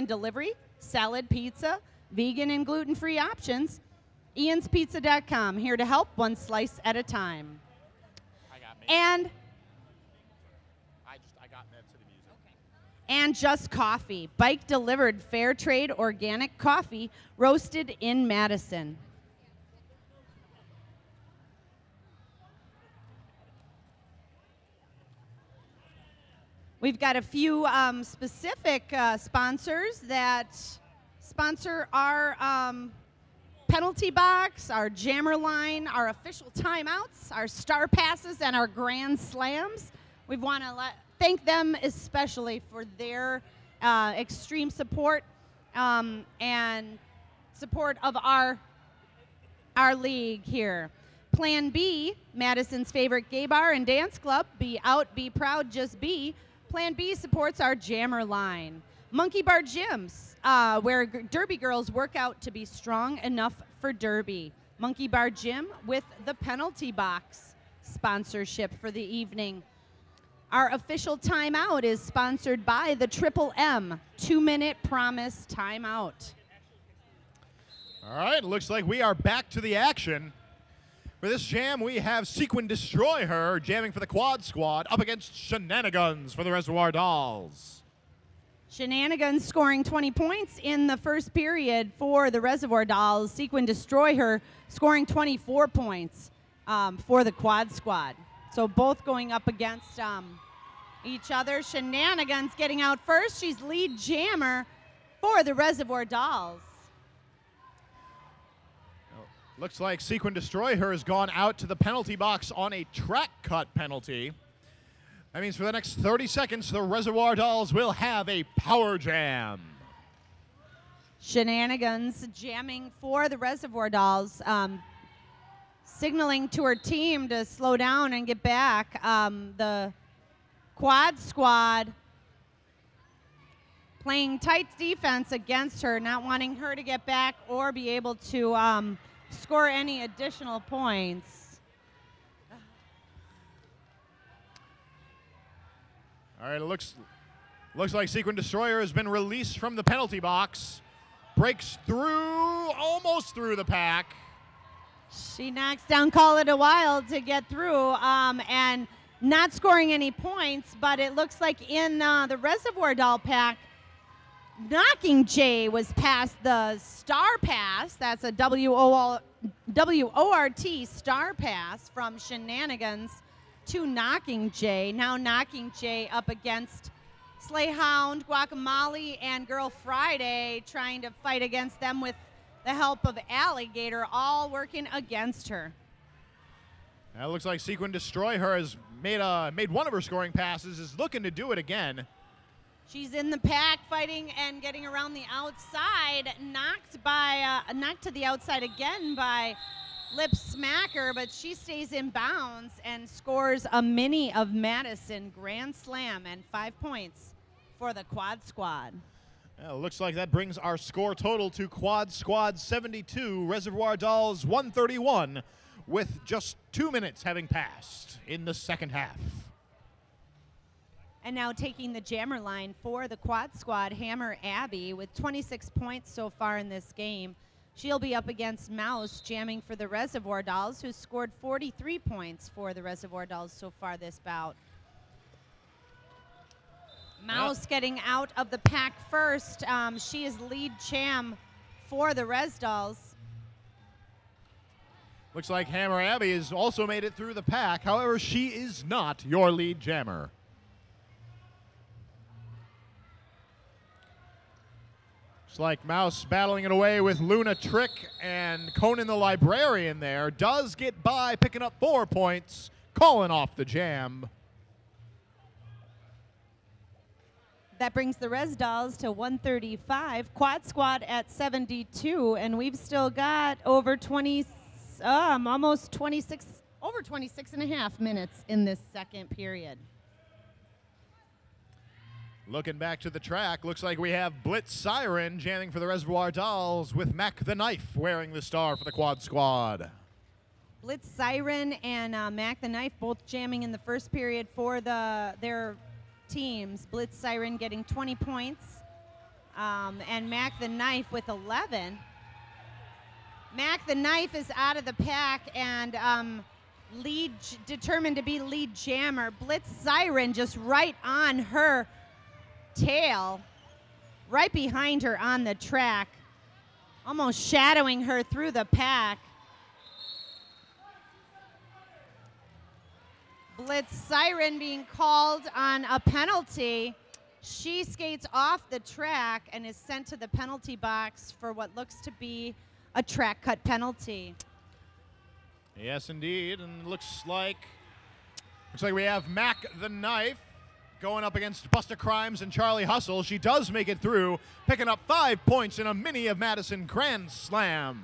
delivery, salad, pizza, vegan and gluten-free options. IansPizza.com, here to help one slice at a time. And Just Coffee, bike delivered fair trade organic coffee roasted in Madison. We've got a few specific sponsors that sponsor our penalty box, our jammer line, our official timeouts, our star passes, and our grand slams. We want to thank them especially for their extreme support and support of our league here. Plan B, Madison's favorite gay bar and dance club. Be out, be proud, just be. Plan B supports our jammer line. Monkey Bar Gyms, where Derby girls work out to be strong enough for Derby. Monkey Bar Gym with the penalty box sponsorship for the evening. Our official timeout is sponsored by the Triple M 2-minute promise timeout. All right, looks like we are back to the action. For this jam, we have Sequin Destroy Her jamming for the Quad Squad up against Shenanigans for the Reservoir Dolls. Shenanigans scoring 20 points in the first period for the Reservoir Dolls. Sequin Destroy Her scoring 24 points for the Quad Squad. So both going up against each other. Shenanigans getting out first. She's lead jammer for the Reservoir Dolls. Looks like Sequin Destroy Her has gone out to the penalty box on a track cut penalty. That means for the next 30 seconds, the Reservoir Dolls will have a power jam. Shenanigans jamming for the Reservoir Dolls, signaling to her team to slow down and get back. The Quad Squad playing tight defense against her, not wanting her to get back or be able to score any additional points. All right, it looks like Sequin Destroyer has been released from the penalty box. Breaks through, almost through the pack. She knocks down Call It a While to get through and not scoring any points, but it looks like in the Reservoir Doll pack, Knocking Jay was past the star pass. That's a WORT star pass from Shenanigans to Knocking Jay. Now Knocking Jay up against Slayhound, Guacamole, and Girl Friday, trying to fight against them with the help of Alligator, all working against her. It looks like Sequin Destroy Her has made one of her scoring passes, is looking to do it again. She's in the pack fighting and getting around the outside, knocked to the outside again by Lip Smacker, but she stays in bounds and scores a mini of Madison grand slam and 5 points for the Quad Squad. Well, looks like that brings our score total to Quad Squad 72, Reservoir Dolls 131, with just 2 minutes having passed in the second half. And now taking the jammer line for the Quad Squad, Hammer Abby, with 26 points so far in this game. She'll be up against Mouse, jamming for the Reservoir Dolls, who scored 43 points for the Reservoir Dolls so far this bout. Mouse getting out of the pack first. She is lead jam for the Res Dolls. Looks like Hammer Abby has also made it through the pack. However, she is not your lead jammer. Looks like Mouse battling it away with Luna Trick and Conan the Librarian there. Does get by, picking up 4 points, calling off the jam. That brings the Res Dolls to 135, Quad Squad at 72, and we've still got over 20, almost 26, over 26 and a half minutes in this second period. Looking back to the track, looks like we have Blitz Siren jamming for the Reservoir Dolls with Mac the Knife wearing the star for the Quad Squad. Blitz Siren and Mac the Knife both jamming in the first period for their teams. Blitz Siren getting 20 points and Mac the Knife with 11. Mac the Knife is out of the pack and determined to be lead jammer. Blitz Siren just right on her tail, right behind her on the track, almost shadowing her through the pack. Blitz Siren being called on a penalty. She skates off the track and is sent to the penalty box for what looks to be a track cut penalty. Yes, indeed, and looks like we have Mac the Knife going up against Busta Crimes and Charlie Hustle. She does make it through, picking up 5 points in a Mini of Madison Grand Slam.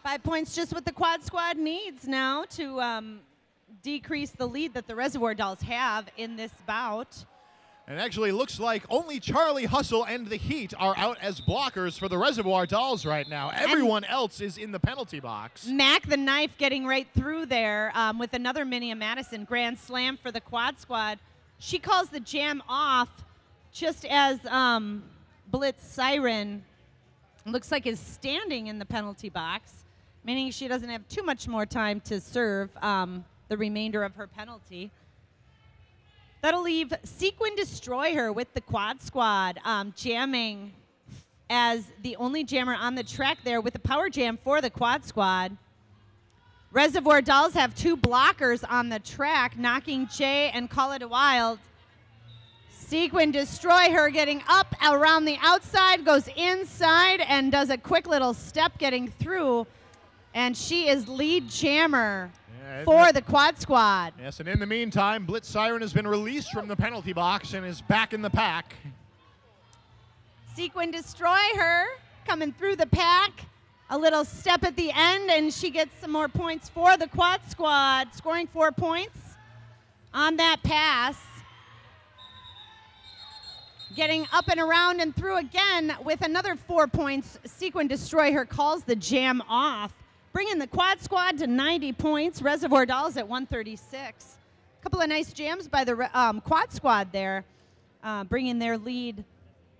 5 points, just what the Quad Squad needs now to decrease the lead that the Reservoir Dolls have in this bout. And actually looks like only Charlie Hustle and the Heat are out as blockers for the Reservoir Dolls right now. Everyone else is in the penalty box. Mac the Knife getting right through there with another Mini of Madison Grand Slam for the Quad Squad. She calls the jam off just as Blitz Siren looks like is standing in the penalty box, meaning she doesn't have too much more time to serve the remainder of her penalty. That'll leave Sequin Destroyer with the Quad Squad jamming as the only jammer on the track there with the power jam for the Quad Squad. Reservoir Dolls have 2 blockers on the track, Knocking Jay and Call It a Wild. Sequin Destroyer getting up around the outside, goes inside and does a quick little step getting through, and she is lead jammer for the Quad Squad. Yes, and in the meantime, Blitz Siren has been released from the penalty box and is back in the pack. Sequin Destroyer coming through the pack. A little step at the end, and she gets some more points for the Quad Squad, scoring 4 points on that pass. Getting up and around and through again with another 4 points. Sequin Destroyer calls the jam off, bringing the Quad Squad to 90 points. Reservoir Dolls at 136. A couple of nice jams by the Quad Squad there, bringing their lead,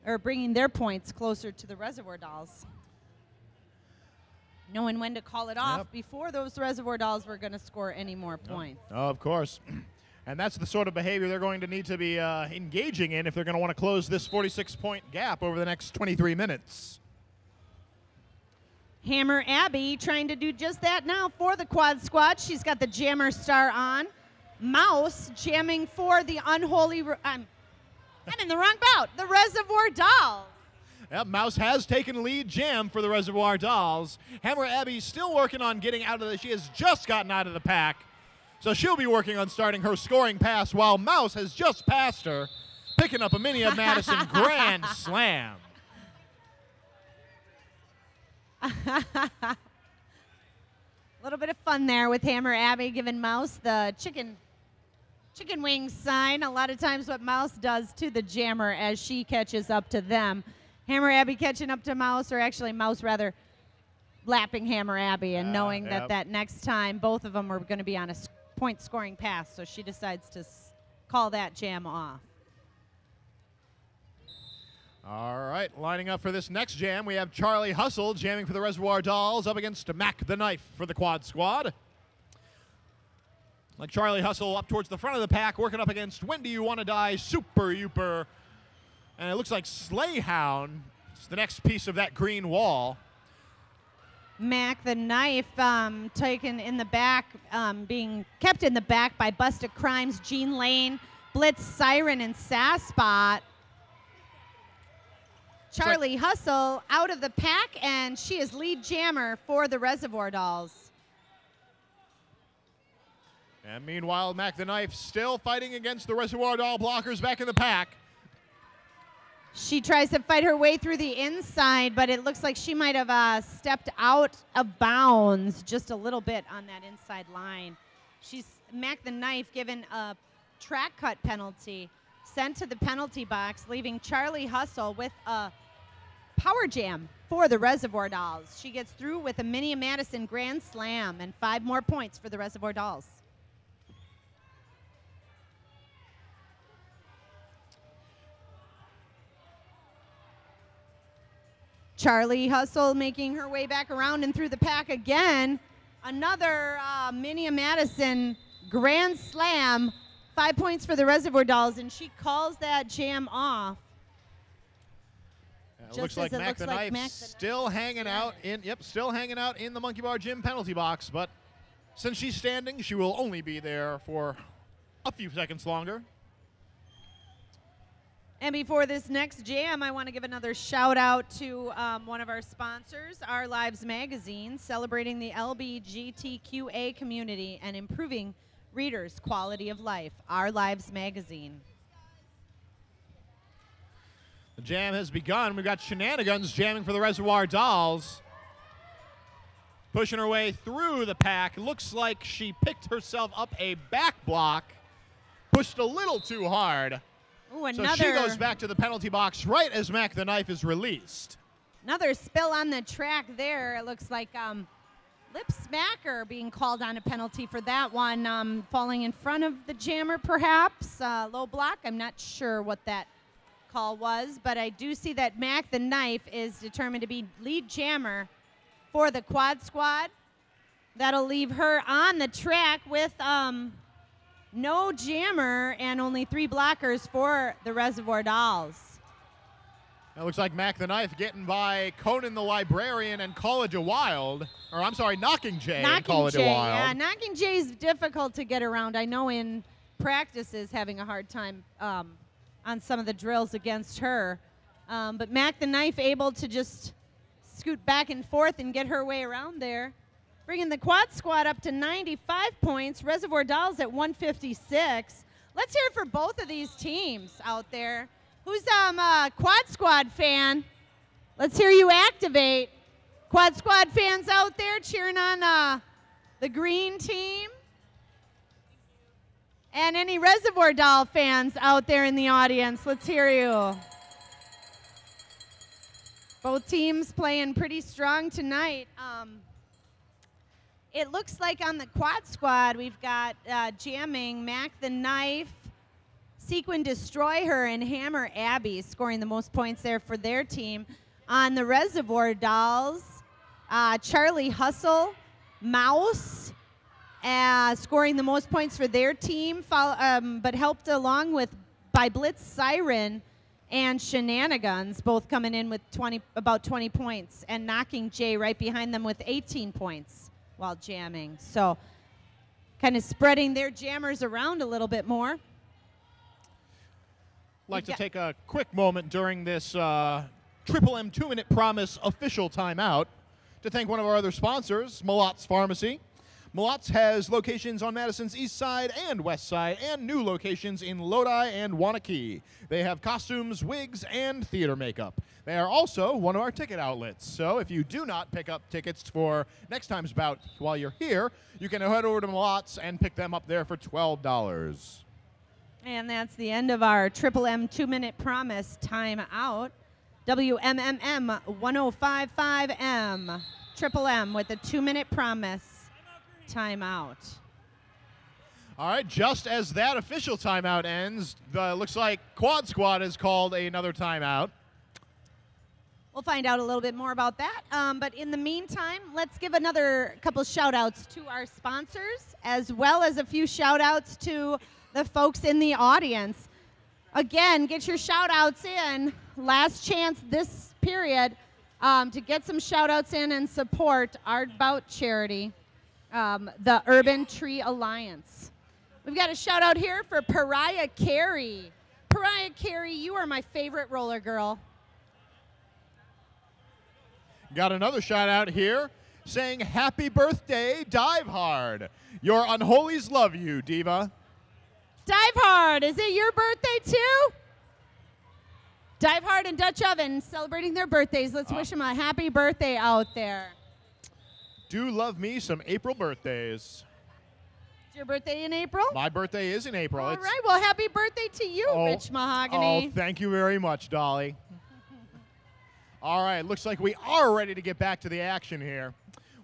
or bringing their points closer to the Reservoir Dolls. Knowing when to call it off before those Reservoir Dolls were going to score any more points. Oh, of course. And that's the sort of behavior they're going to need to be engaging in if they're going to want to close this 46-point gap over the next 23 minutes. Hammer Abby trying to do just that now for the Quad Squad. She's got the jammer star on. Mouse jamming for the unholy, I'm in the wrong bout, the Reservoir Dolls. Yep, Mouse has taken lead jam for the Reservoir Dolls. Hammer Abby's still working on getting out of the, she has just gotten out of the pack. So she'll be working on starting her scoring pass while Mouse has just passed her, picking up a Mini of Madison Grand Slam. A little bit of fun there with Hammer Abby giving Mouse the chicken wings sign. A lot of times what Mouse does to the jammer as she catches up to them. Hammer Abby catching up to Mouse, or actually Mouse rather lapping Hammer Abby and knowing that next time both of them are going to be on a point scoring pass, so she decides to call that jam off. All right, lining up for this next jam, we have Charlie Hustle jamming for the Reservoir Dolls up against Mac the Knife for the Quad Squad. Like Charlie Hustle up towards the front of the pack, working up against When Do You Want to Die, Super Youper. And it looks like Slayhound is the next piece of that green wall. Mac the Knife taken in the back, being kept in the back by Busta Crimes, Jean Lane, Blitz Siren, and Sasspot. Charlie Hustle out of the pack, and she is lead jammer for the Reservoir Dolls. And meanwhile, Mac the Knife still fighting against the Reservoir Doll blockers back in the pack. She tries to fight her way through the inside, but it looks like she might have stepped out of bounds just a little bit on that inside line. She's Mac the Knife given a track cut penalty, sent to the penalty box, leaving Charlie Hustle with a power jam for the Reservoir Dolls. She gets through with a Mini Madison Grand Slam and 5 more points for the Reservoir Dolls. Charlie Hustle making her way back around and through the pack again. Another Minia Madison grand slam. 5 points for the Reservoir Dolls, and she calls that jam off. It looks like Mac the Knife still hanging out in the Monkey Bar Gym penalty box, but since she's standing, she will only be there for a few seconds longer. And before this next jam, I want to give another shout out to one of our sponsors, Our Lives Magazine, celebrating the LGBTQA community and improving readers' quality of life. Our Lives Magazine. The jam has begun. We've got Shenanigans jamming for the Reservoir Dolls. Pushing her way through the pack. Looks like she picked herself up a back block. Pushed a little too hard. Ooh, so she goes back to the penalty box right as Mac the Knife is released. Another spill on the track there. It looks like Lip Smacker being called on a penalty for that one. Falling in front of the jammer, perhaps. Low block. I'm not sure what that call was, but I do see that Mac the Knife is determined to be lead jammer for the quad squad. That'll leave her on the track with no jammer and only 3 blockers for the Reservoir Dolls. It looks like Mac the Knife getting by Conan the Librarian and College of Wild. Or I'm sorry, Knocking Jay and College of Wild. Yeah, Knocking Jay is difficult to get around. I know in practice is having a hard time on some of the drills against her. But Mac the Knife able to just scoot back and forth and get her way around there. Bringing the quad squad up to 95 points. Reservoir Dolls at 156. Let's hear it for both of these teams out there. Who's a quad squad fan? Let's hear you activate. Quad squad fans out there cheering on the green team. And any Reservoir Doll fans out there in the audience, let's hear you. Both teams playing pretty strong tonight. It looks like on the quad squad, we've got jamming Mac the Knife, Sequin Destroyer, and Hammer Abby scoring the most points there for their team. On the Reservoir Dolls, Charlie Hustle, Mouse, scoring the most points for their team, but helped along with by Blitz Siren and Shenanigans, both coming in with about 20 points, and Knocking Jay right behind them with 18 points while jamming. So kind of spreading their jammers around a little bit more. Like to take a quick moment during this Triple M 2-minute promise official timeout to thank one of our other sponsors, Malot's Pharmacy. Malot's has locations on Madison's east side and west side, and new locations in Lodi and Wanakee. They have costumes, wigs, and theater makeup. They are also one of our ticket outlets. So if you do not pick up tickets for next time's bout while you're here, you can head over to Malot's and pick them up there for $12. And that's the end of our Triple M 2-minute promise timeout. WMMM 1055M. Triple M with a 2-minute promise timeout. All right, just as that official timeout ends, looks like Quad Squad has called another timeout. We'll find out a little bit more about that. But in the meantime, let's give another couple shout outs to our sponsors, as well as a few shout outs to the folks in the audience. Again, get your shout outs in. Last chance this period to get some shout outs in and support our bout charity, the Urban Tree Alliance. We've got a shout out here for Pariah Carey. Pariah Carey, you are my favorite roller girl. Got another shout out here saying happy birthday, Dive Hard. Your unholies love you, Diva. Dive Hard, is it your birthday too? Dive Hard and Dutch Oven celebrating their birthdays. Let's wish them a happy birthday out there. Do love me some April birthdays. Is your birthday in April? My birthday is in April. All right, well, happy birthday to you, Rich Mahogany. Oh, thank you very much, Dolly. All right, looks like we are ready to get back to the action here.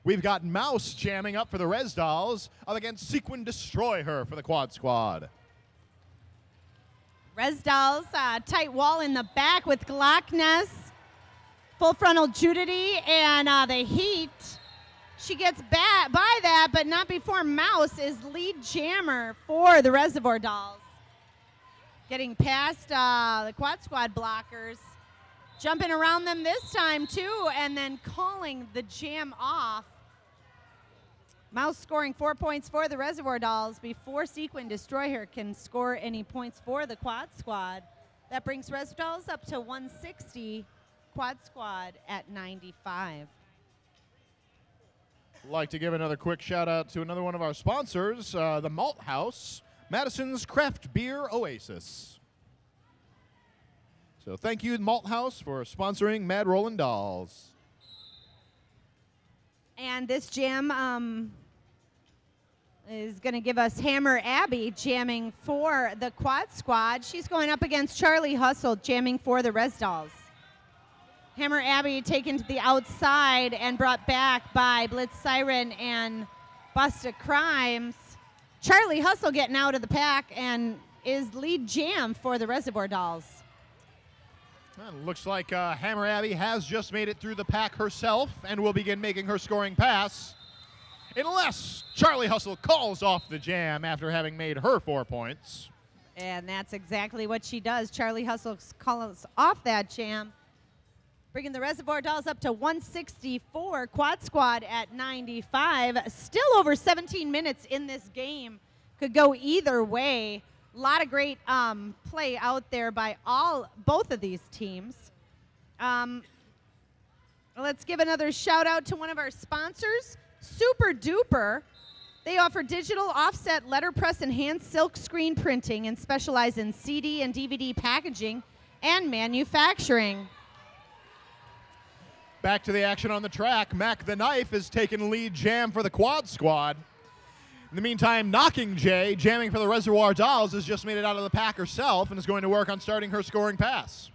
We've got Mouse jamming up for the Res Dolls up against Sequin Destroy Her for the Quad Squad. Res Dolls, tight wall in the back with Glockness. Full frontal Judity and the Heat. She gets by that, but not before Mouse is lead jammer for the Reservoir Dolls. Getting past the Quad Squad blockers. Jumping around them this time, too, and then calling the jam off. Mouse scoring 4 points for the Reservoir Dolls before Sequin Destroyer can score any points for the Quad Squad. That brings Reservoir Dolls up to 160, Quad Squad at 95. I'd like to give another quick shout out to another one of our sponsors, the Malt House, Madison's Craft Beer Oasis. So thank you, Malt House, for sponsoring Mad Rollin' Dolls. And this jam is going to give us Hammer Abby jamming for the Quad Squad. She's going up against Charlie Hustle jamming for the Res Dolls. Hammer Abby taken to the outside and brought back by Blitz Siren and Busta Crimes. Charlie Hustle getting out of the pack and is lead jam for the Reservoir Dolls. Well, looks like Hammer Abby has just made it through the pack herself and will begin making her scoring pass. Unless Charlie Hustle calls off the jam after having made her 4 points. And that's exactly what she does. Charlie Hustle calls off that jam, bringing the Reservoir Dolls up to 164, Quad Squad at 95. Still over 17 minutes in this game. Could go either way. A lot of great play out there by both of these teams. Let's give another shout out to one of our sponsors, Super Duper. They offer digital offset letterpress and hand silk screen printing and specialize in CD and DVD packaging and manufacturing. Back to the action on the track. Mac the Knife is taking lead jam for the Quad Squad. In the meantime, Knocking Jay, jamming for the Reservoir Dolls, has just made it out of the pack herself and is going to work on starting her scoring pass.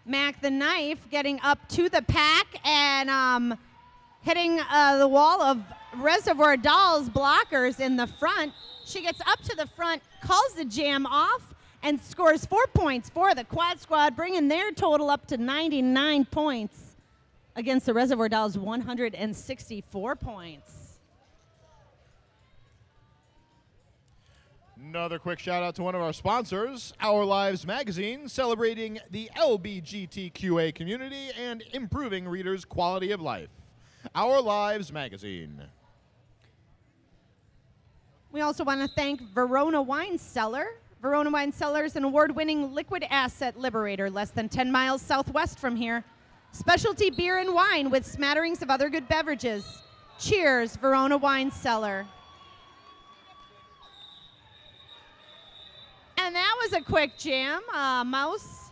Mac the Knife getting up to the pack and hitting the wall of Reservoir Dolls blockers in the front. She gets up to the front, calls the jam off, and scores 4 points for the Quad Squad, bringing their total up to 99 points against the Reservoir Dolls' 164 points. Another quick shout out to one of our sponsors, Our Lives Magazine, celebrating the LBGTQA community and improving readers' quality of life. Our Lives Magazine. We also want to thank Verona Wine Cellar. Verona Wine Cellar is an award-winning liquid asset liberator less than 10 miles southwest from here. Specialty beer and wine with smatterings of other good beverages. Cheers, Verona Wine Cellar. And that was a quick jam. Mouse,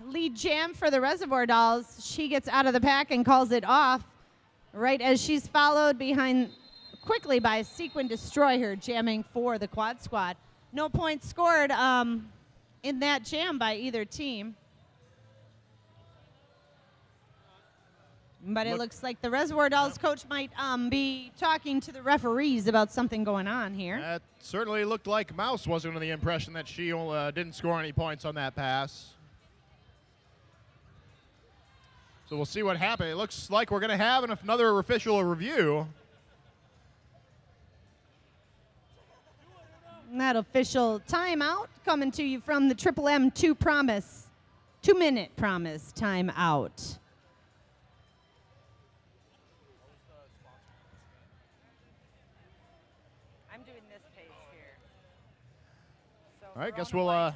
lead jam for the Reservoir Dolls. She gets out of the pack and calls it off right as she's followed behind quickly by Sequin Destroyer jamming for the Quad Squad. No points scored in that jam by either team. But it looks like the Reservoir Dolls coach might be talking to the referees about something going on here. That certainly looked like Mouse was under the impression that she didn't score any points on that pass. So we'll see what happens. It looks like we're going to have another official review. And that official timeout coming to you from the Triple M 2-minute promise timeout. All right, guess we'll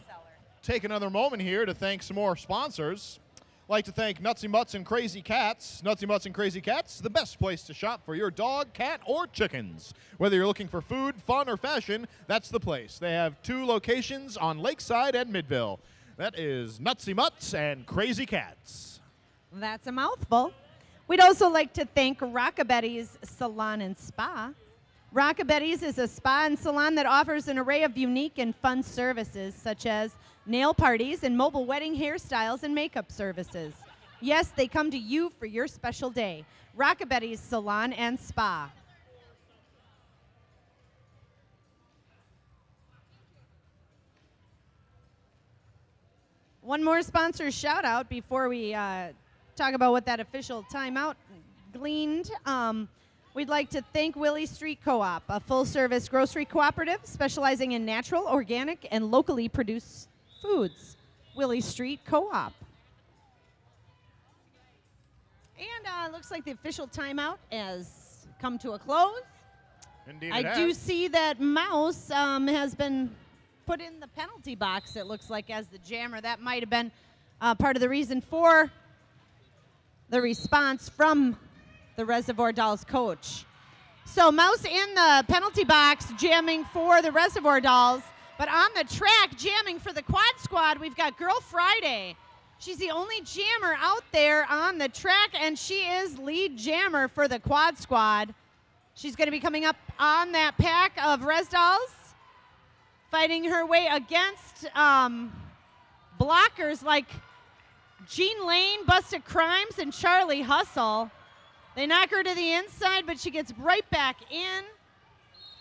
take another moment here to thank some more sponsors. I'd like to thank Nutsy Mutts and Crazy Cats. Nutsy Mutts and Crazy Cats, the best place to shop for your dog, cat, or chickens. Whether you're looking for food, fun, or fashion, that's the place. They have 2 locations on Lakeside and Midville. That is Nutsy Mutts and Crazy Cats. That's a mouthful. We'd also like to thank Rockabetty's Salon and Spa. Rockabetty's is a spa and salon that offers an array of unique and fun services, such as nail parties and mobile wedding hairstyles and makeup services. Yes, they come to you for your special day. Rockabetty's Salon and Spa. One more sponsor shout out before we talk about what that official timeout gleaned. We'd like to thank Willie Street Co-op, a full-service grocery cooperative specializing in natural, organic, and locally produced foods. Willie Street Co-op. And looks like the official timeout has come to a close. Indeed I do see that Mouse has been put in the penalty box, it looks like, as the jammer. That might have been part of the reason for the response from the Reservoir Dolls coach. So Mouse in the penalty box jamming for the Reservoir Dolls, but on the track jamming for the Quad Squad, we've got Girl Friday. She's the only jammer out there on the track, and she is lead jammer for the Quad Squad. She's going to be coming up on that pack of Res Dolls, fighting her way against blockers like Jean Lane, Busted Crimes, and Charlie Hustle. They knock her to the inside, but she gets right back in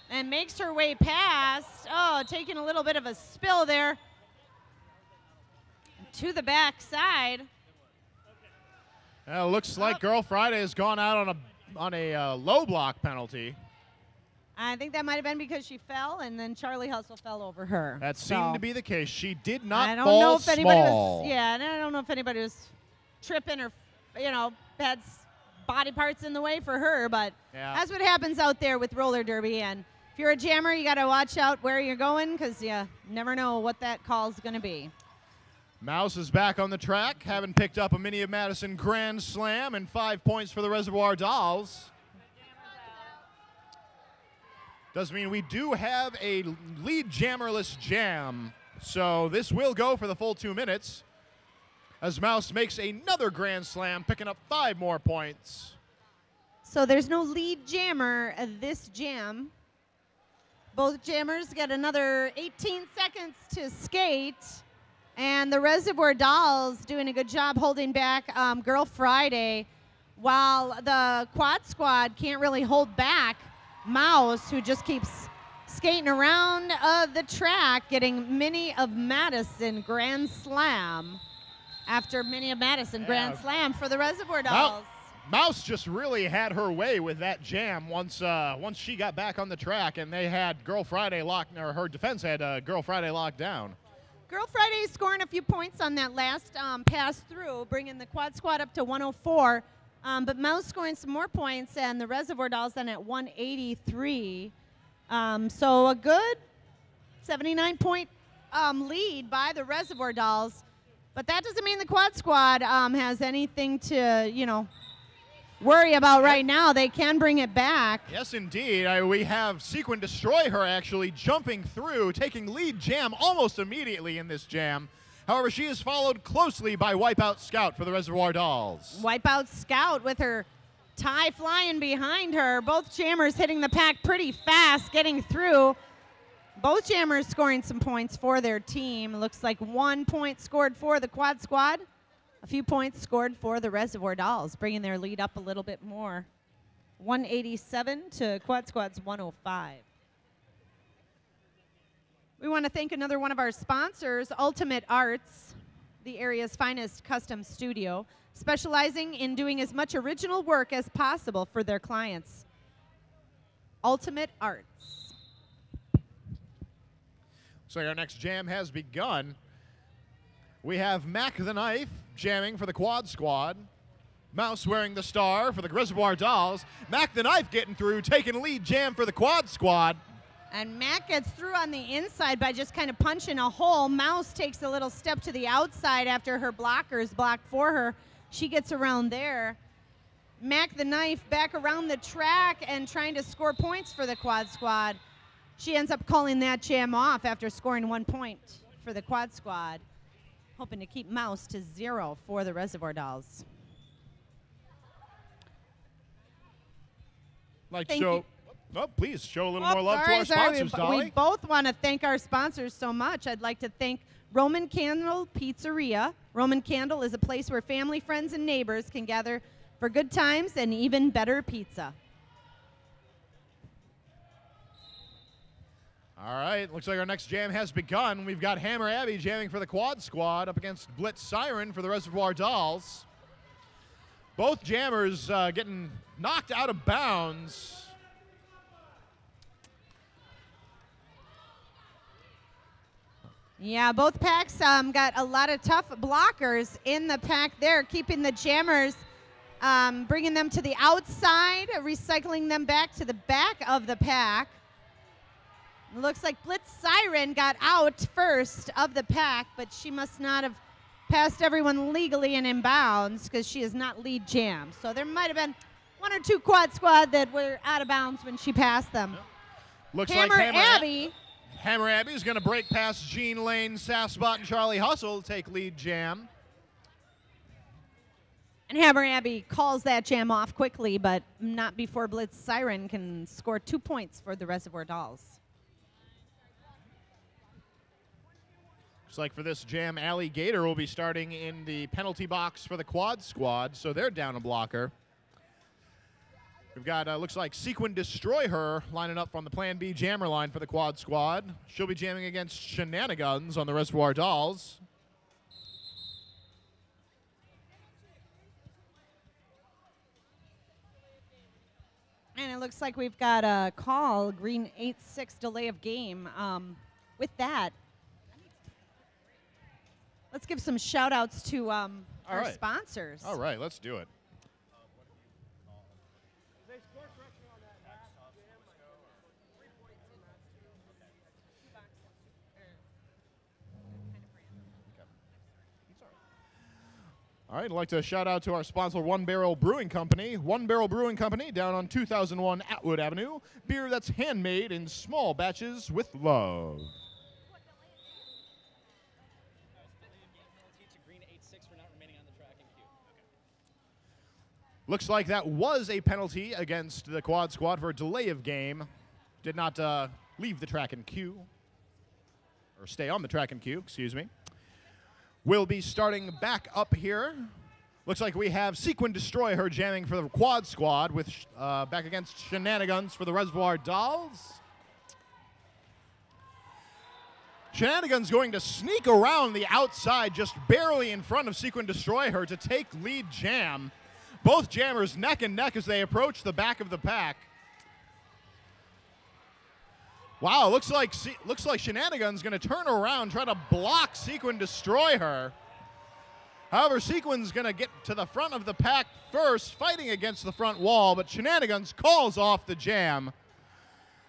and makes her way past. Oh, taking a little bit of a spill there to the back side. Looks like Girl Friday has gone out on a low block penalty. I think that might have been because she fell, and then Charlie Hustle fell over her. That seemed to be the case. She did not I don't fall know if anybody small. was, yeah, and I don't know if anybody was tripping or, you know, had body parts in the way for her, but that's what happens out there with roller derby. And if you're a jammer, you got to watch out where you're going, because you never know what that call's going to be. Mouse is back on the track, having picked up a Mini of Madison Grand Slam and 5 points for the Reservoir Dolls. Does mean we do have a lead jammerless jam, so this will go for the full 2 minutes as Mouse makes another Grand Slam, picking up 5 more points. So there's no lead jammer this jam. Both jammers get another 18 seconds to skate. And the Reservoir Dolls doing a good job holding back Girl Friday, while the Quad Squad can't really hold back Mouse, who just keeps skating around the track, getting Mini of Madison Grand Slam after Mini of Madison Grand Slam for the Reservoir Dolls. Mouse just really had her way with that jam once she got back on the track, and they had Girl Friday locked, or her defense had Girl Friday locked down. Girl Friday scoring a few points on that last pass through, bringing the Quad Squad up to 104. But Mouse scoring some more points, and the Reservoir Dolls then at 183. So a good 79-point lead by the Reservoir Dolls. But that doesn't mean the Quad Squad has anything to, you know, worry about right now. They can bring it back. Yes, indeed. We have Sequin Destroy Her actually jumping through, taking lead jam almost immediately in this jam. However, she is followed closely by Wipeout Scout for the Reservoir Dolls. Wipeout Scout with her tie flying behind her. Both jammers hitting the pack pretty fast, getting through. Both jammers scoring some points for their team. Looks like 1 point scored for the Quad Squad. A few points scored for the Reservoir Dolls, bringing their lead up a little bit more. 187 to Quad Squad's 105. We want to thank another one of our sponsors, Ultimate Arts, the area's finest custom studio, specializing in doing as much original work as possible for their clients. Ultimate Arts. So our next jam has begun. We have Mac the Knife jamming for the Quad Squad. Mouse wearing the star for the Reservoir Dolls. Mac the Knife getting through, taking lead jam for the Quad Squad. And Mac gets through on the inside by just kind of punching a hole. Mouse takes a little step to the outside after her blockers block for her. She gets around there. Mac the Knife back around the track and trying to score points for the Quad Squad. She ends up calling that jam off after scoring 1 point for the Quad Squad, hoping to keep Mouse to 0 for the Reservoir Dolls. Please show a little more love to our sponsors, Dolly. We both want to thank our sponsors so much. I'd like to thank Roman Candle Pizzeria. Roman Candle is a place where family, friends, and neighbors can gather for good times and even better pizza. All right, looks like our next jam has begun. We've got Hammer Abby jamming for the Quad Squad up against Blitz Siren for the Reservoir Dolls. Both jammers getting knocked out of bounds. Yeah, both packs got a lot of tough blockers in the pack there, keeping the jammers, bringing them to the outside, recycling them back to the back of the pack. It looks like Blitz Siren got out first of the pack, but she must not have passed everyone legally and in bounds because she is not lead jam. So there might have been one or two quad squad that were out of bounds when she passed them. Yep. Looks Hammer like Abby. Hammer Abby is going to break past Jean Lane, Sassbot, and Charlie Hustle to take lead jam. And Hammer Abby calls that jam off quickly, but not before Blitz Siren can score 2 points for the Reservoir Dolls. Looks like for this jam, Allie Gator will be starting in the penalty box for the quad squad, so they're down a blocker. We've got, looks like Sequin Destroy Her lining up on the Plan B jammer line for the quad squad. She'll be jamming against Shenanigans on the Reservoir Dolls. And it looks like we've got a call, green 8-6 delay of game. With that, let's give some shout outs to our sponsors. All right, let's do it. All right, I'd like to shout out to our sponsor, One Barrel Brewing Company. One Barrel Brewing Company down on 2001 Atwood Avenue. Beer that's handmade in small batches with love. Looks like that was a penalty against the quad squad for a delay of game. Did not leave the track and queue, or stay on the track and queue, excuse me. We'll be starting back up here. Looks like we have Sequin Destroy Her jamming for the quad squad with back against Shenanigans for the Reservoir Dolls. Shenanigans going to sneak around the outside just barely in front of Sequin Destroy Her to take lead jam. Both jammers neck and neck as they approach the back of the pack. Wow, looks like Shenanigans going to turn around, try to block Sequin Destroy Her. However, Sequin's going to get to the front of the pack first, fighting against the front wall, but Shenanigans calls off the jam.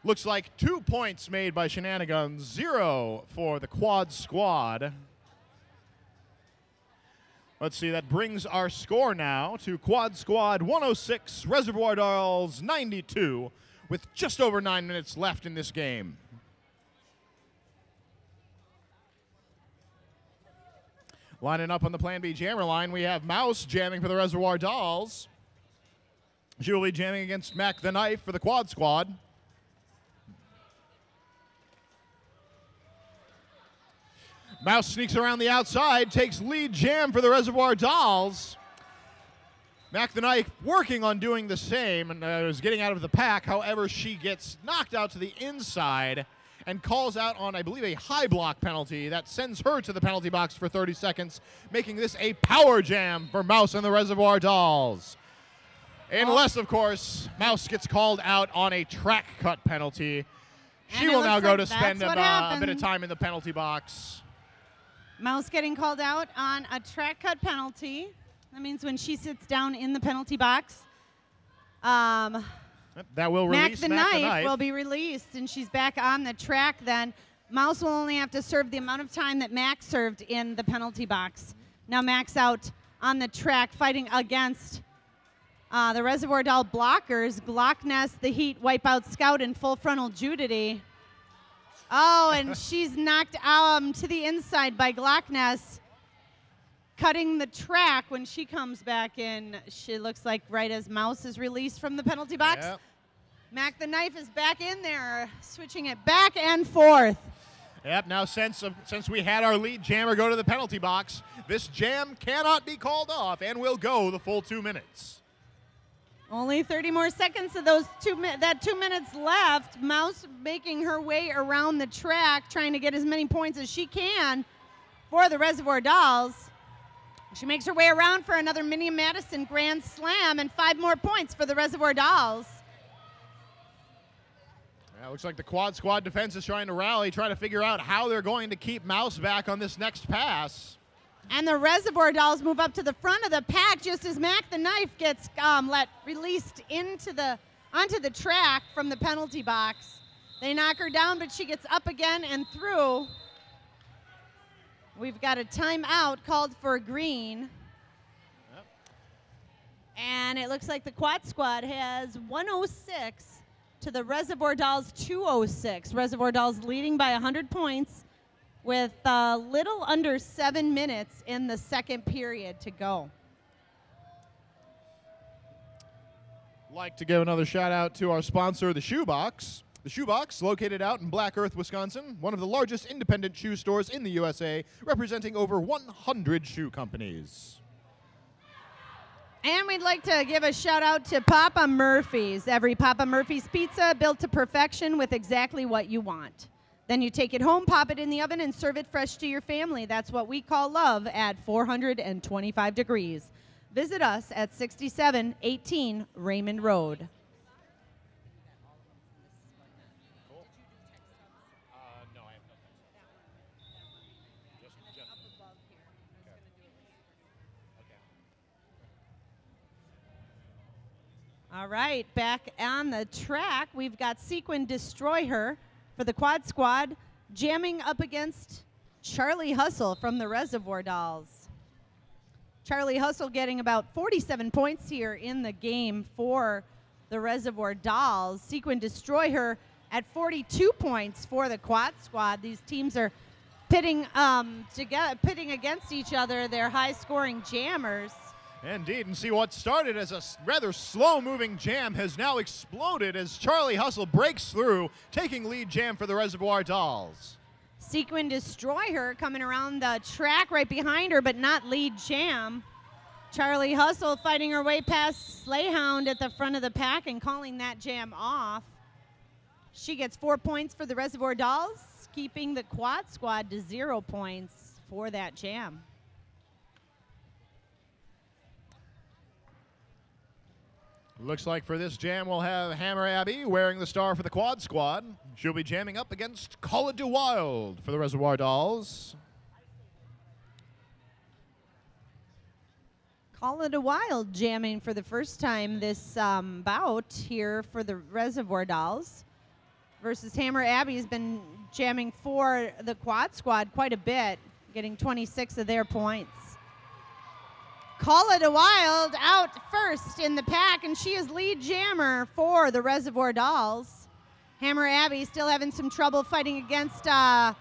Looks like 2 points made by Shenanigans, 0 for the quad squad. Let's see, that brings our score now to quad squad 106, Reservoir Dolls 92. With just over 9 minutes left in this game. Lining up on the Plan B jammer line, we have Mouse jamming for the Reservoir Dolls. Julie jamming against Mac the Knife for the quad squad. Mouse sneaks around the outside, takes lead jam for the Reservoir Dolls. Mac the Knife working on doing the same and is getting out of the pack. However, she gets knocked out to the inside and calls out on, I believe, a high block penalty that sends her to the penalty box for 30 seconds, making this a power jam for Mouse and the Reservoir Dolls. Unless, of course, Mouse gets called out on a track cut penalty. She will now go to spend a bit of time in the penalty box. Mouse getting called out on a track cut penalty. That means when she sits down in the penalty box, that will release Mac the Knife will be released, and she's back on the track then. Mouse will only have to serve the amount of time that Mac served in the penalty box. Now Mac's out on the track fighting against the Reservoir Doll blockers, Glockness, the Heat, Wipeout Scout, and Full Frontal Judity. Oh, and she's knocked to the inside by Glockness. Cutting the track when she comes back in. She looks like right as Mouse is released from the penalty box. Yep. Mac the Knife is back in there, switching it back and forth. Yep, now since we had our lead jammer go to the penalty box, this jam cannot be called off and will go the full 2 minutes. Only 30 more seconds of those 2 minutes left. Mouse making her way around the track, trying to get as many points as she can for the Reservoir Dolls. She makes her way around for another Minnie Madison Grand Slam and 5 more points for the Reservoir Dolls. Yeah, looks like the Quad Squad defense is trying to rally, trying to figure out how they're going to keep Mouse back on this next pass. And the Reservoir Dolls move up to the front of the pack just as Mac the Knife gets released onto the track from the penalty box. They knock her down, but she gets up again and through. We've got a timeout called for green. Yep. And it looks like the Quad Squad has 106 to the Reservoir Dolls 206. Reservoir Dolls leading by 100 points with a little under 7 minutes in the second period to go. Like to give another shout out to our sponsor, the Shoebox. The Shoebox, located out in Black Earth, Wisconsin, one of the largest independent shoe stores in the USA, representing over 100 shoe companies. And we'd like to give a shout out to Papa Murphy's. Every Papa Murphy's pizza built to perfection with exactly what you want. Then you take it home, pop it in the oven, and serve it fresh to your family. That's what we call love at 425 degrees. Visit us at 6718 Raymond Road. All right, back on the track, we've got Sequin Destroy Her for the Quad Squad, jamming up against Charlie Hustle from the Reservoir Dolls. Charlie Hustle getting about 47 points here in the game for the Reservoir Dolls. Sequin Destroy Her at 42 points for the Quad Squad. These teams are pitting against each other. They're high-scoring jammers. Indeed, and see what started as a rather slow-moving jam has now exploded as Charlie Hustle breaks through, taking lead jam for the Reservoir Dolls. Sequin Destroy Her coming around the track right behind her, but not lead jam. Charlie Hustle fighting her way past Slayhound at the front of the pack and calling that jam off. She gets 4 points for the Reservoir Dolls, keeping the Quad Squad to 0 points for that jam. Looks like for this jam we'll have Hammer Abby wearing the star for the Quad Squad. She'll be jamming up against Call It Wild for the Reservoir Dolls. Call It Wild jamming for the first time this bout here for the Reservoir Dolls versus Hammer Abby has been jamming for the Quad Squad quite a bit, getting 26 of their points. Call It Wild out first in the pack, and she is lead jammer for the Reservoir Dolls. Hammer Abby still having some trouble fighting against Busta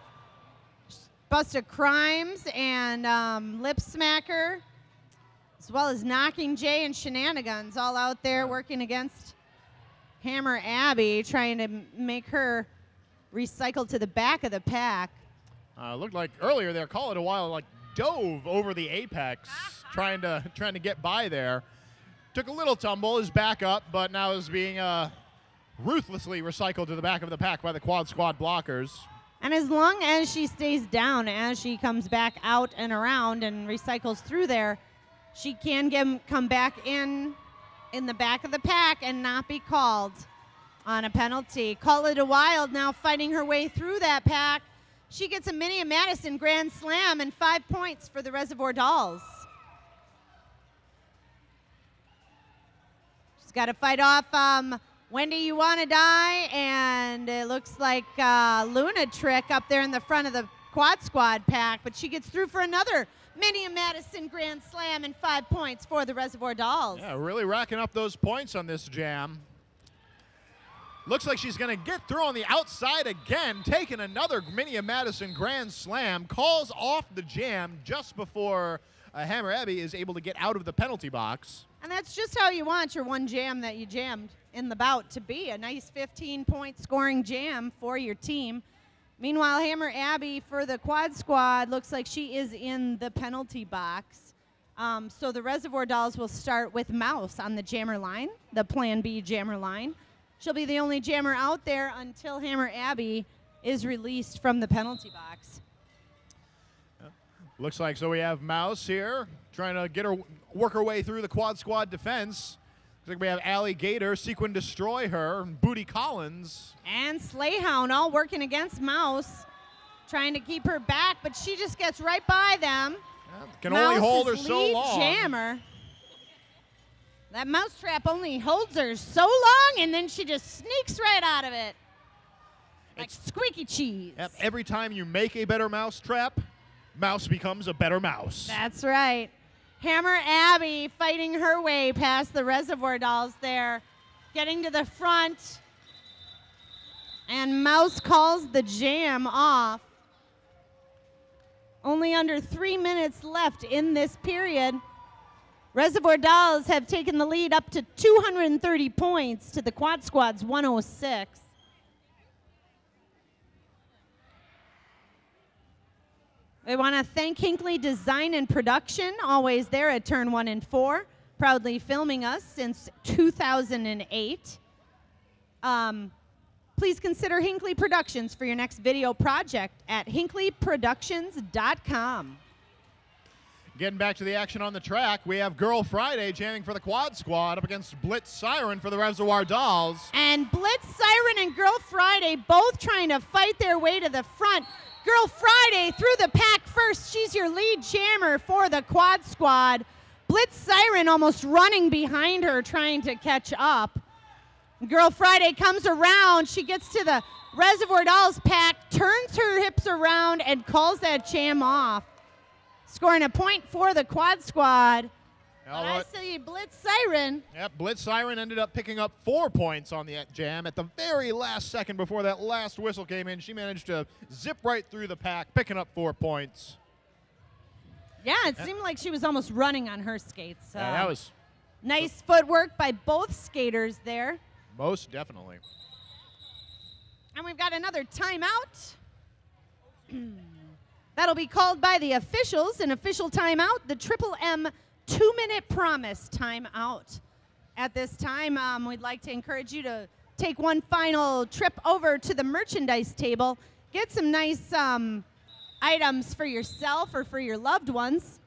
Crimes and Lip Smacker, as well as Knocking Jay and Shenanigans, all out there working against Hammer Abby, trying to make her recycle to the back of the pack. Looked like earlier there, Call It Wild dove over the apex, trying to get by there. Took a little tumble, is back up, but now is being ruthlessly recycled to the back of the pack by the Quad Squad blockers. And as long as she stays down, as she comes back out and around and recycles through there, she can come back in the back of the pack and not be called on a penalty. Call It Wild now fighting her way through that pack. She gets a Minnie Madison Grand Slam and 5 points for the Reservoir Dolls. She's got to fight off Wendy You Wanna Die, and it looks like Luna Trick up there in the front of the Quad Squad pack, but she gets through for another Minnie Madison Grand Slam and 5 points for the Reservoir Dolls. Yeah, really racking up those points on this jam. Looks like she's going to get through on the outside again, taking another Minnie Madison Grand Slam, calls off the jam just before Hammer Abby is able to get out of the penalty box. And that's just how you want your one jam that you jammed in the bout to be, a nice 15-point scoring jam for your team. Meanwhile, Hammer Abby for the Quad Squad looks like she is in the penalty box. So the Reservoir Dolls will start with Mouse on the jammer line, the Plan B jammer line. She'll be the only jammer out there until Hammer Abby is released from the penalty box. Looks like so we have Mouse here trying to work her way through the Quad Squad defense. Looks like we have Alligator, Sequin Destroy Her, and Booty Collins. And Slayhound all working against Mouse, trying to keep her back, but she just gets right by them. Yeah, can only hold her so long. Jammer. That mousetrap only holds her so long, and then she just sneaks right out of it. Like squeaky cheese. Yep, every time you make a better mousetrap, Mouse becomes a better mouse. That's right. Hammer Abby fighting her way past the Reservoir Dolls there, getting to the front. And Mouse calls the jam off. Only under 3 minutes left in this period. Reservoir Dolls have taken the lead up to 230 points to the Quad Squad's 106. We want to thank Hinckley Design and Production, always there at Turn 1 and 4, proudly filming us since 2008. Please consider Hinckley Productions for your next video project at hinkleyproductions.com. Getting back to the action on the track, we have Girl Friday jamming for the Quad Squad up against Blitz Siren for the Reservoir Dolls. And Blitz Siren and Girl Friday both trying to fight their way to the front. Girl Friday through the pack first. She's your lead jammer for the Quad Squad. Blitz Siren almost running behind her, trying to catch up. Girl Friday comes around. She gets to the Reservoir Dolls pack, turns her hips around, and calls that jam off. Scoring a point for the Quad Squad. But I see Blitz Siren. Yep, Blitz Siren ended up picking up 4 points on the jam. At the very last second before that last whistle came in, she managed to zip right through the pack, picking up 4 points. Yeah, it seemed like she was almost running on her skates. Yeah, that was nice footwork by both skaters there. Most definitely. And we've got another timeout. That'll be called by the officials, an official timeout, the Triple M 2-minute promise timeout. At this time, we'd like to encourage you to take one final trip over to the merchandise table, get some nice items for yourself or for your loved ones.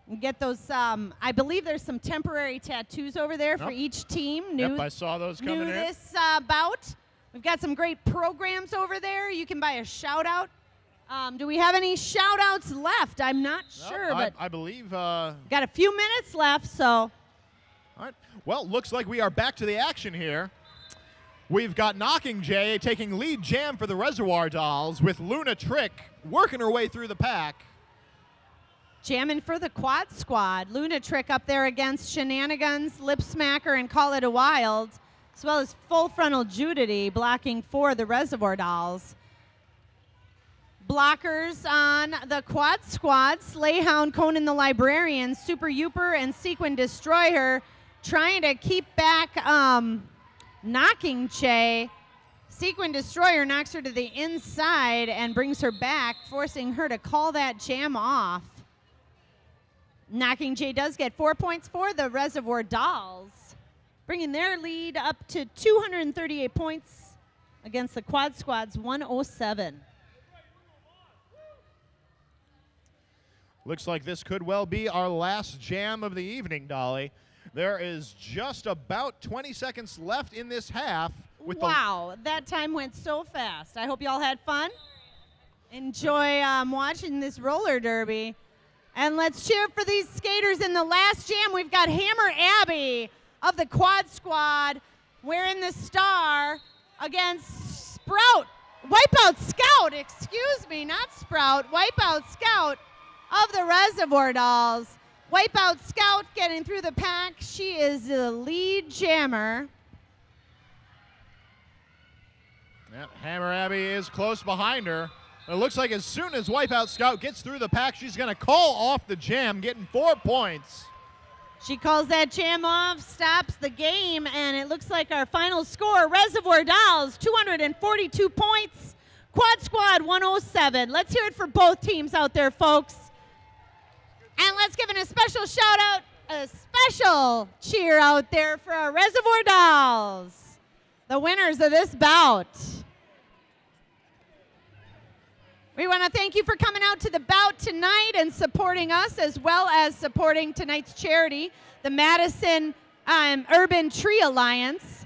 And get those, I believe there's some temporary tattoos over there for each team. Yep, I saw those coming in. This bout. We've got some great programs over there. You can buy a shout-out. Do we have any shout-outs left? I'm not sure, but I believe got a few minutes left, so. All right. Well, looks like we are back to the action here. We've got Knocking Jay taking lead jam for the Reservoir Dolls with Luna Trick working her way through the pack. Jamming for the Quad Squad. Luna Trick up there against Shenanigans, Lip Smacker, and Call It a Wild, as well as Full Frontal Judity blocking for the Reservoir Dolls. Blockers on the Quad Squad, Slayhound, Conan the Librarian, Super Youper, and Sequin Destroyer trying to keep back Knocking Jay. Sequin Destroyer knocks her to the inside and brings her back, forcing her to call that jam off. Knocking Jay does get 4 points for the Reservoir Dolls, bringing their lead up to 238 points against the Quad Squad's 107. Looks like this could well be our last jam of the evening, Dolly. There is just about 20 seconds left in this half. Wow, that time went so fast. I hope y'all had fun. Enjoy watching this roller derby. And let's cheer for these skaters in the last jam. We've got Hammer Abby of the Quad Squad wearing the star against Sprout. Wipeout Scout, excuse me, not Sprout. Wipeout Scout of the Reservoir Dolls. Wipeout Scout getting through the pack. She is the lead jammer. Yep, Hammer Abby is close behind her. It looks like as soon as Wipeout Scout gets through the pack, she's going to call off the jam, getting 4 points. She calls that jam off, stops the game, and it looks like our final score, Reservoir Dolls, 242 points, Quad Squad 107. Let's hear it for both teams out there, folks. And let's give it a special shout out, a special cheer out there for our Reservoir Dolls, the winners of this bout. We want to thank you for coming out to the bout tonight and supporting us, as well as supporting tonight's charity, the Madison Urban Tree Alliance.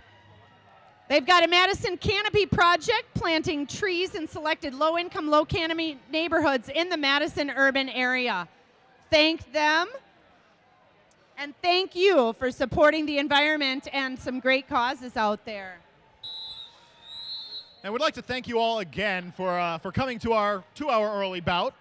They've got a Madison Canopy Project planting trees in selected low-income, low-canopy neighborhoods in the Madison urban area. Thank them, and thank you for supporting the environment and some great causes out there. And we'd like to thank you all again for coming to our 2-hour early bout.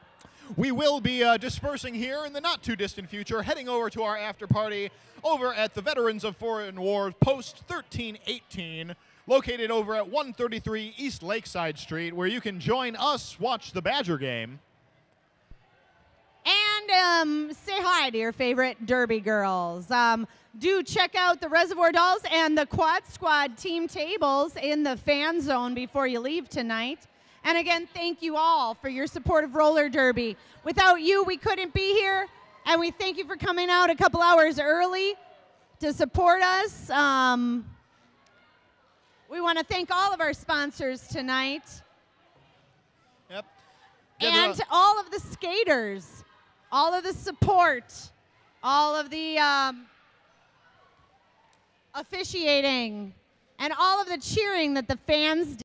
We will be dispersing here in the not-too-distant future, heading over to our after-party over at the Veterans of Foreign Wars Post 1318, located over at 133 East Lakeside Street, where you can join us watch the Badger game. And say hi to your favorite Derby girls. Do check out the Reservoir Dolls and the Quad Squad team tables in the fan zone before you leave tonight. And again, thank you all for your support of roller derby. Without you, we couldn't be here, and we thank you for coming out a couple hours early to support us. We want to thank all of our sponsors tonight. Yep. And all of the skaters, all of the support, all of the officiating, and all of the cheering that the fans did.